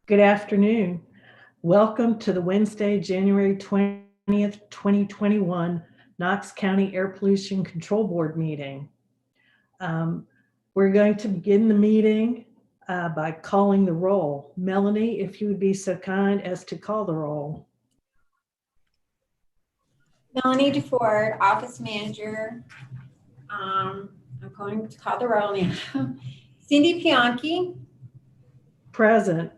Good afternoon. Welcome to the Wednesday, January 20th, 2021 Knox County Air Pollution Control Board meeting. We're going to begin the meeting by calling the roll. Melanie, if you would be so kind as to call the roll. Melanie DeFord, Office Manager. I'm going to call the roll now. Cindy Pianchi. Present.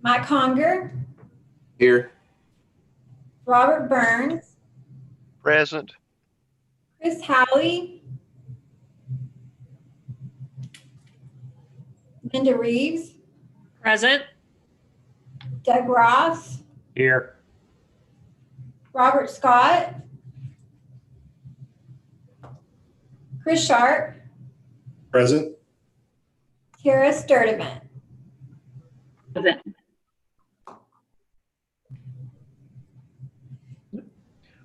Mike Conger. Here. Robert Burns. Present. Chris Howley. Linda Reeves. Present. Doug Ross. Here. Robert Scott. Chris Sharp. Present. Tara Sturdivant. Present.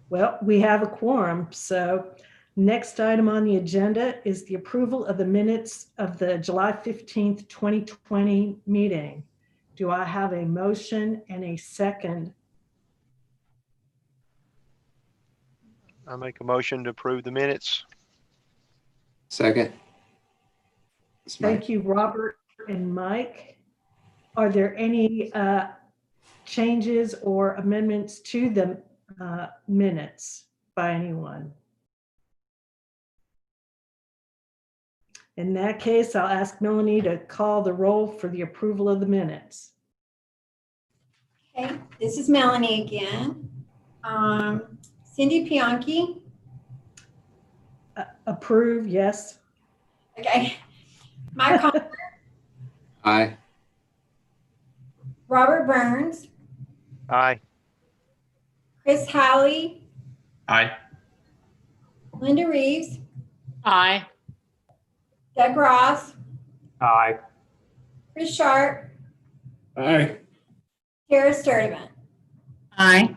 Well, we have a quorum, so next item on the agenda is the approval of the minutes of the July 15th, 2020 meeting. Do I have a motion and a second? I make a motion to approve the minutes. Second. Thank you, Robert and Mike. Are there any changes or amendments to the minutes by anyone? In that case, I'll ask Melanie to call the roll for the approval of the minutes. Okay, this is Melanie again. Cindy Pianchi. Approve, yes. Okay. Mike Conger. Aye. Robert Burns. Aye. Chris Howley. Aye. Linda Reeves. Aye. Doug Ross. Aye. Chris Sharp. Aye. Tara Sturdivant. Aye.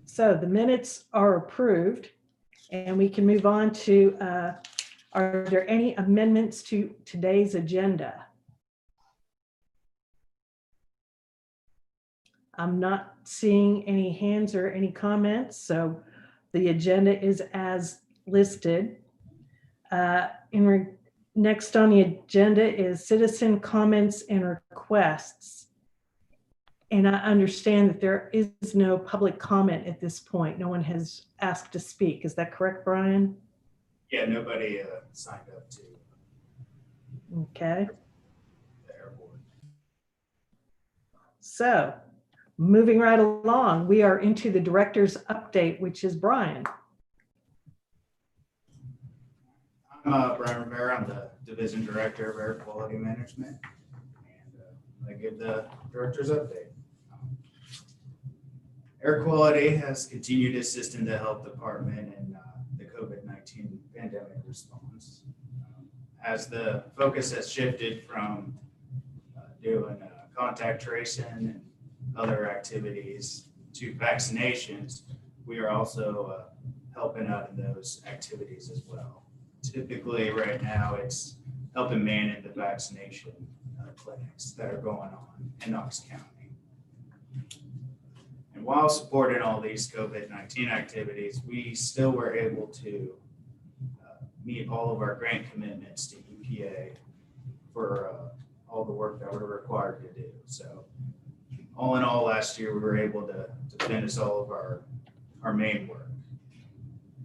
So the minutes are approved, and we can move on to, are there any amendments to today's agenda? I'm not seeing any hands or any comments, so the agenda is as listed. Next on the agenda is citizen comments and requests. And I understand that there is no public comment at this point. No one has asked to speak. Is that correct, Brian? Yeah, nobody signed up to Okay. the airport. So moving right along, we are into the director's update, which is Brian. I'm Brian Rivera. I'm the Division Director of Air Quality Management, and I give the director's update. Air quality has continued to assist in the health department in the COVID-19 pandemic response. As the focus has shifted from doing contact tracing and other activities to vaccinations, we are also helping out in those activities as well. Typically right now it's helping manage the vaccination clinics that are going on in Knox County. And while supporting all these COVID-19 activities, we still were able to meet all of our grant commitments to EPA for all the work that we're required to do. So all in all, last year we were able to finish all of our main work.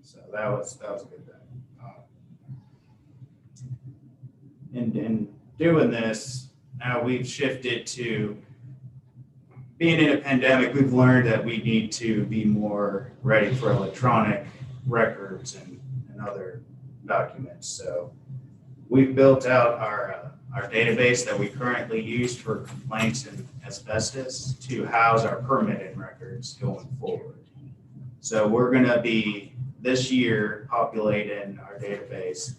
So that was a good thing. In doing this, now we've shifted to being in a pandemic. We've learned that we need to be more ready for electronic records and other documents. So we've built out our database that we currently use for complaints and asbestos to house our permitted records going forward. So we're going to be this year populating our database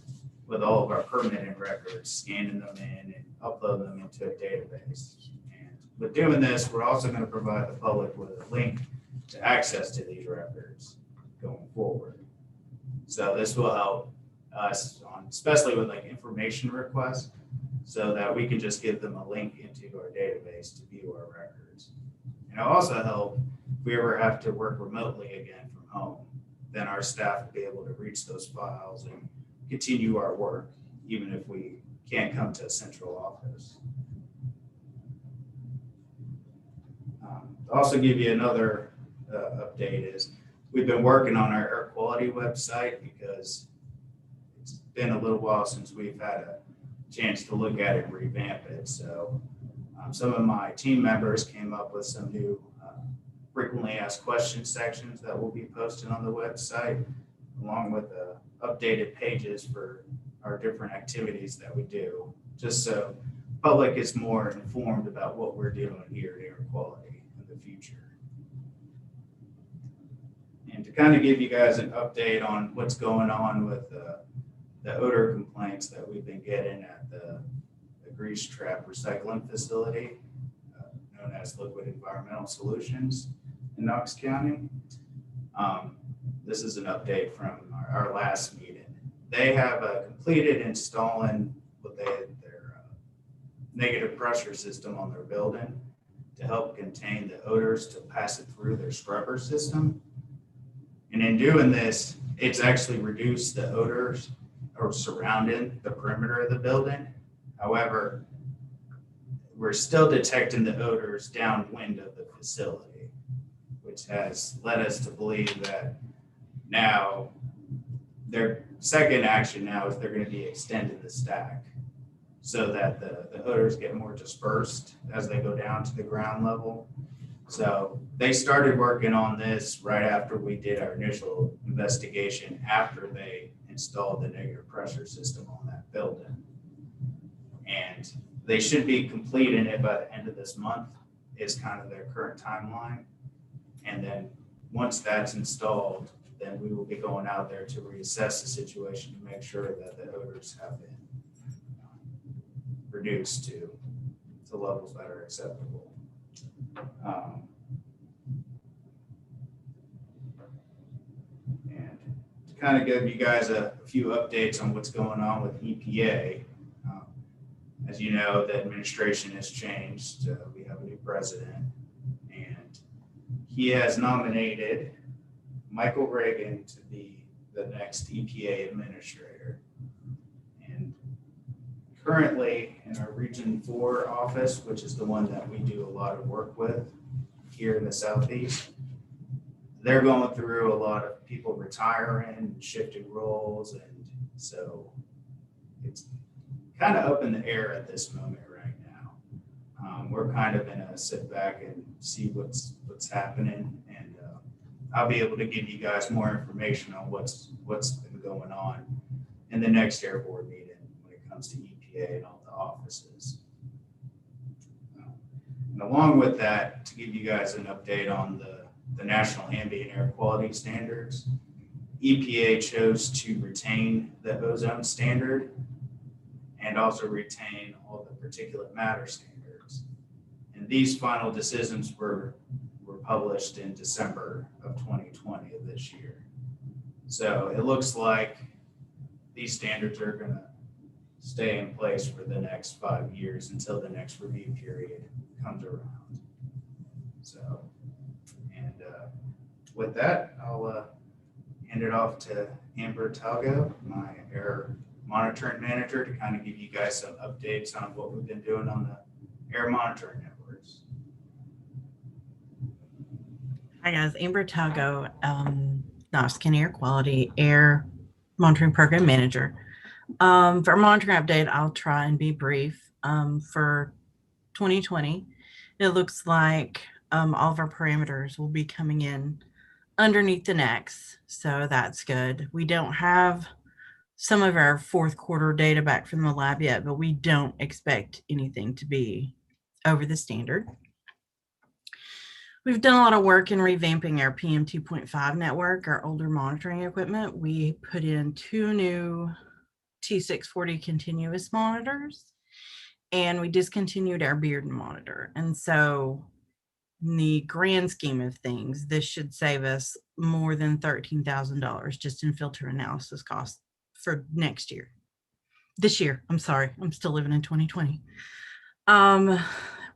with all of our permitted records, scanning them in and uploading them into a database. And with doing this, we're also going to provide the public with a link to access to these records going forward. So this will help us on, especially with like information requests, so that we can just give them a link into our database to view our records. And it'll also help if we ever have to work remotely again from home, then our staff will be able to reach those files and continue our work, even if we can't come to a central office. Also give you another update is we've been working on our air quality website because it's been a little while since we've had a chance to look at it and revamp it. So some of my team members came up with some new frequently asked questions sections that will be posted on the website, along with updated pages for our different activities that we do, just so public is more informed about what we're doing here at air quality in the future. And to kind of give you guys an update on what's going on with the odor complaints that we've been getting at the grease trap recycling facility, known as Liquid Environmental Solutions in Knox County. This is an update from our last meeting. They have completed installing what their negative pressure system on their building to help contain the odors to pass it through their scrubber system. And in doing this, it's actually reduced the odors or surrounding the perimeter of the building. However, we're still detecting the odors downwind of the facility, which has led us to believe that now their second action now is they're going to be extending the stack so that the odors get more dispersed as they go down to the ground level. So they started working on this right after we did our initial investigation, after they installed the negative pressure system on that building. And they should be completing it by the end of this month is kind of their current timeline. And then once that's installed, then we will be going out there to reassess the situation to make sure that the odors have been reduced to levels that are acceptable. And to kind of give you guys a few updates on what's going on with EPA, as you know, the administration has changed. We have a new president, and he has nominated Michael Reagan to be the next EPA administrator. And currently in our Region 4 office, which is the one that we do a lot of work with here in the Southeast, they're going through a lot of people retiring and shifting roles. And so it's kind of up in the air at this moment right now. We're kind of in a sit back and see what's happening. And I'll be able to give you guys more information on what's been going on in the next air board meeting when it comes to EPA and all the offices. And along with that, to give you guys an update on the National Ambient Air Quality Standards, EPA chose to retain the ozone standard and also retain all the particulate matter standards. And these final decisions were published in December of 2020 of this year. So it looks like these standards are going to stay in place for the next 5 years until the next review period comes around. So, and with that, I'll hand it off to Amber Talgo, my air monitoring manager, to kind of give you guys some updates on what we've been doing on the air monitoring networks. Hi guys, Amber Talgo, Knox County Air Quality Air Monitoring Program Manager. For our monitoring update, I'll try and be brief. For 2020, it looks like all of our parameters will be coming in underneath the NEX, so that's good. We don't have some of our fourth quarter data back from the lab yet, but we don't expect anything to be over the standard. We've done a lot of work in revamping our PM 2.5 network, our older monitoring equipment. We put in 2 new T640 continuous monitors, and we discontinued our Bearden monitor. And so in the grand scheme of things, this should save us more than $13,000 just in filter analysis costs for next year. This year, I'm sorry, I'm still living in 2020.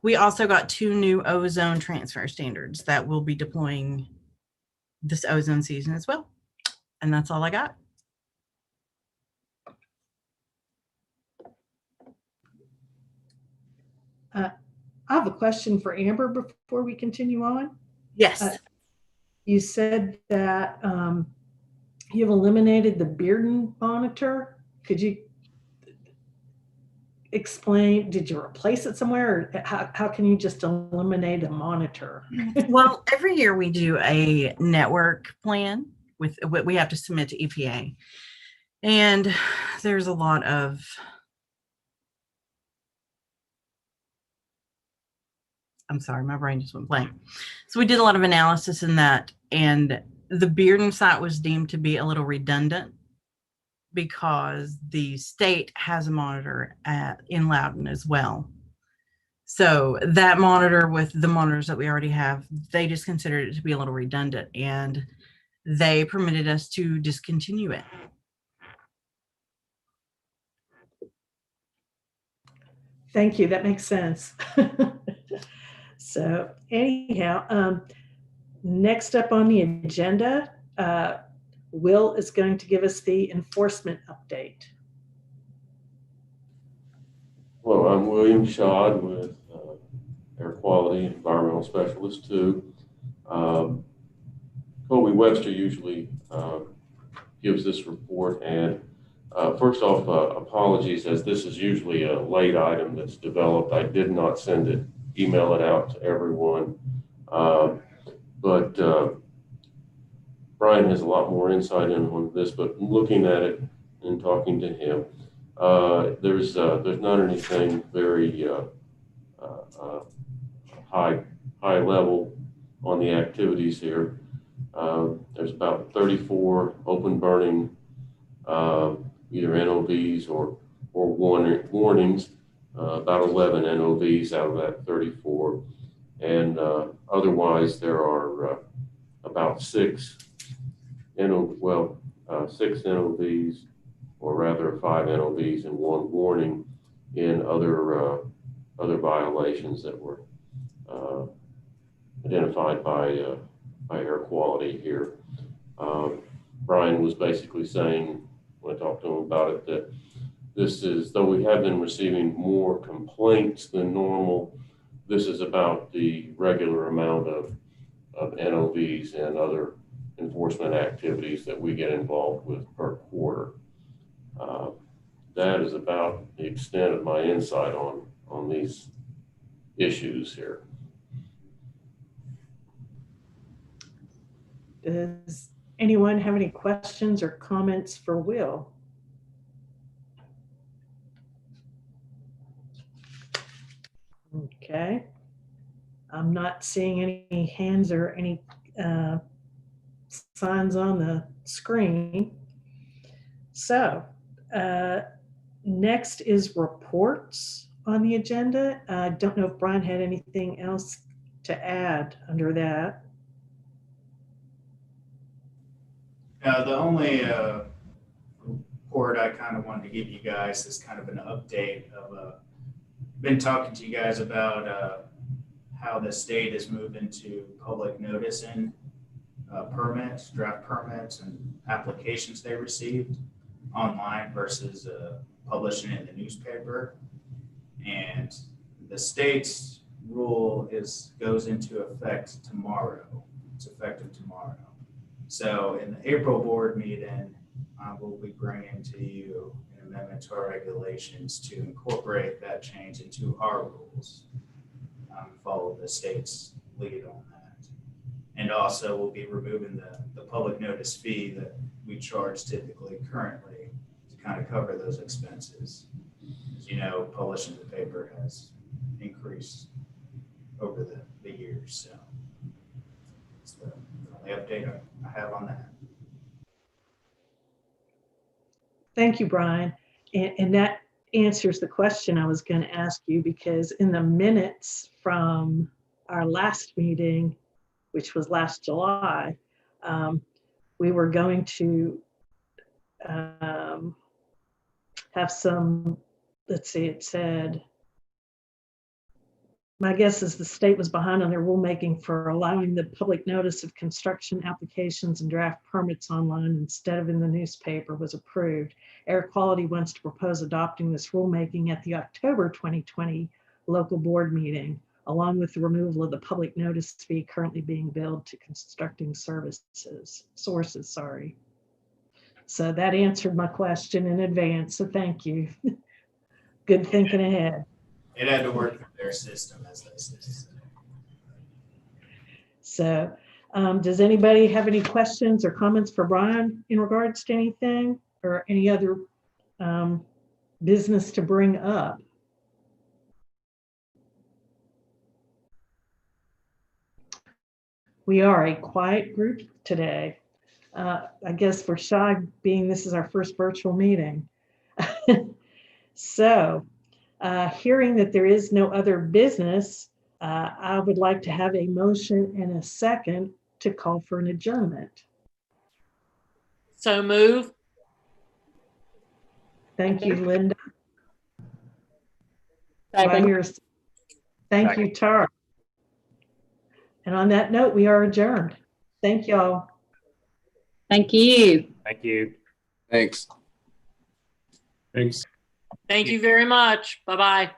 We also got 2 new ozone transfer standards that will be deploying this ozone season as well. And that's all I got. I have a question for Amber before we continue on. Yes. You said that you've eliminated the Bearden monitor. Could you explain, did you replace it somewhere, or how can you just eliminate a monitor? Well, every year we do a network plan with what we have to submit to EPA. And there's a lot of I'm sorry, my brain just went blank. So we did a lot of analysis in that, and the Bearden site was deemed to be a little redundant because the state has a monitor in Loudon as well. So that monitor with the monitors that we already have, they just considered it to be a little redundant, and they permitted us to discontinue it. Thank you, that makes sense. So anyhow, next up on the agenda, Will is going to give us the enforcement update. Hello, I'm William Shad with Air Quality Environmental Specialist 2. Colby Webster usually gives this report, and first off, apologies, as this is usually a late item that's developed. I did not email it out to everyone, but Brian has a lot more insight on this, but looking at it and talking to him, there's not anything very high level on the activities here. There's about 34 open burning, either NOVs or warnings, about 11 NOVs out of that 34. And otherwise there are about 6 NOVs, or rather 5 NOVs and 1 warning in other violations that were identified by air quality here. Brian was basically saying, when I talked to him about it, that this is, though we have been receiving more complaints than normal, this is about the regular amount of NOVs and other enforcement activities that we get involved with per quarter. That is about the extent of my insight on these issues here. Does anyone have any questions or comments for Will? Okay. I'm not seeing any hands or any signs on the screen. So next is reports on the agenda. I don't know if Brian had anything else to add under that. The only report I kind of wanted to give you guys is kind of an update of been talking to you guys about how the state is moving to public noticing permits, draft permits, and applications they received online versus publishing it in the newspaper. And the state's rule goes into effect tomorrow. It's effective tomorrow. So in the April board meeting, we'll be bringing to you an amendment to our regulations to incorporate that change into our rules. Follow the state's lead on that. And also we'll be removing the public notice fee that we charge typically currently to kind of cover those expenses. As you know, publishing the paper has increased over the years. So it's the only update I have on that. Thank you, Brian. And that answers the question I was going to ask you, because in the minutes from our last meeting, which was last July, we were going to have some, let's see, it said, my guess is the state was behind on their rulemaking for allowing the public notice of construction applications and draft permits online instead of in the newspaper was approved. Air Quality wants to propose adopting this rulemaking at the October 2020 local board meeting, along with the removal of the public notice fee currently being billed to constructing sources. So that answered my question in advance, so thank you. Good thinking ahead. It had to work through their system, as they say. So does anybody have any questions or comments for Brian in regards to anything or any other business to bring up? We are a quiet group today. I guess we're shy being this is our first virtual meeting. So hearing that there is no other business, I would like to have a motion and a second to call for an adjournment. So move. Thank you, Linda. Second. Thank you, Tara. And on that note, we are adjourned. Thank y'all. Thank you. Thank you. Thanks. Thanks. Thank you very much. Bye-bye.